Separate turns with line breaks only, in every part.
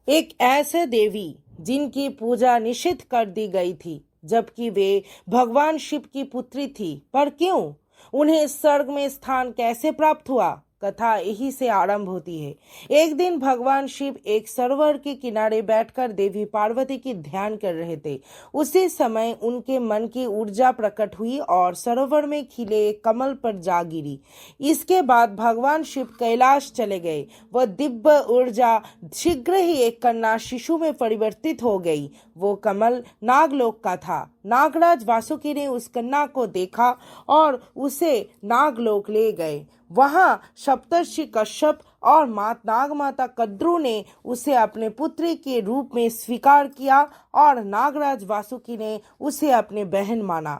एक ऐसे देवी जिनकी पूजा निषिद्ध कर दी गई थी, जबकि वे भगवान शिव की पुत्री थी। पर क्यों? उन्हें स्वर्ग में स्थान कैसे प्राप्त हुआ? कथा यही से आरंभ होती है। एक दिन भगवान शिव एक सरोवर के किनारे बैठकर देवी पार्वती की ध्यान कर रहे थे। उसी समय उनके मन की ऊर्जा प्रकट हुई और सरोवर में खिले एक कमल पर जा गिरी। इसके बाद भगवान शिव कैलाश चले गए। वह दिव्य ऊर्जा शीघ्र ही एक कन्या शिशु में परिवर्तित हो गई। वो कमल नागलोक का था। नागराज वासुकी ने उस कन्या को देखा और उसे नागलोक ले गए। वहां सप्तर्षि कश्यप और नागमाता कद्रू ने उसे अपने पुत्री के रूप में स्वीकार किया और नागराज वासुकी ने उसे अपनी बहन माना।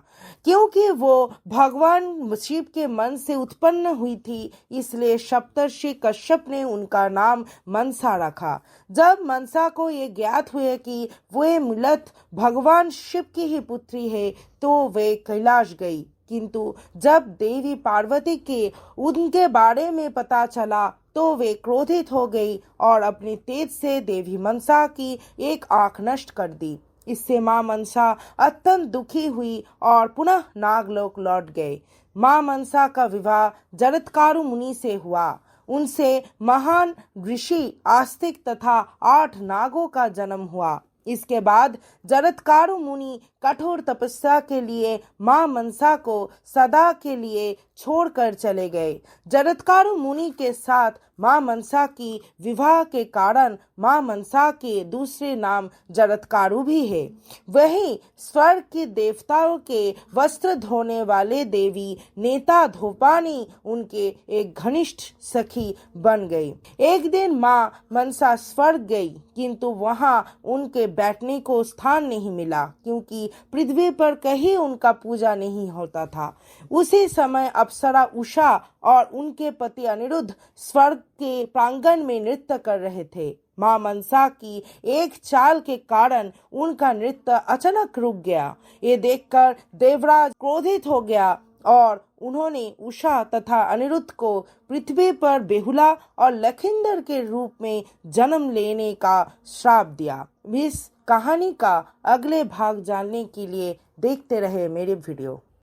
क्योंकि वो भगवान शिव के मन से उत्पन्न हुई थी, इसलिए सप्तर्षि कश्यप ने उनका नाम मनसा रखा। जब मनसा को ये ज्ञात हुए कि वे मूलतः भगवान शिव की ही पुत्री है, तो वे कैलाश गई। किंतु जब देवी पार्वती के उनके बारे में पता चला, तो वे क्रोधित हो गई और अपनी तेज से देवी मनसा की एक आंख नष्ट कर दी। इससे मां मनसा अत्यंत दुखी हुई और पुनः नागलोक लौट गए। मां मनसा का विवाह जरत्कारु मुनि से हुआ। उनसे महान ऋषि आस्तिक तथा 8 नागों का जन्म हुआ। इसके बाद जरत्कारु मुनि कठोर तपस्या के लिए मां मनसा को सदा के लिए छोड़कर चले गए। जरत्कारु मुनि के साथ मां मनसा की विवाह के कारण मां मनसा के दूसरे नाम जरत्कारु भी है। वहीं स्वर्ग के देवताओं के वस्त्र धोने वाले देवी नेता धोपानी उनके एक घनिष्ठ सखी बन गई। एक दिन मां मनसा स्वर्ग गई, किंतु वहां उनके बैठने को स्थान नहीं मिला, क्योंकि पृथ्वी पर कहीं उनका पूजा नहीं होता था। उसी समय अप्सरा उषा और उनके पति अनिरुद्ध स्वर्ग के प्रांगण में नृत्य कर रहे थे। मां मनसा की एक चाल के कारण उनका नृत्य अचानक रुक गया। ये देखकर देवराज क्रोधित हो गया और उन्होंने उषा तथा अनिरुद्ध को पृथ्वी पर बेहुला और लखिंदर के रूप में जन्म लेने का श्राप दिया। इस कहानी का अगले भाग जानने के लिए देखते रहे मेरे वीडियो।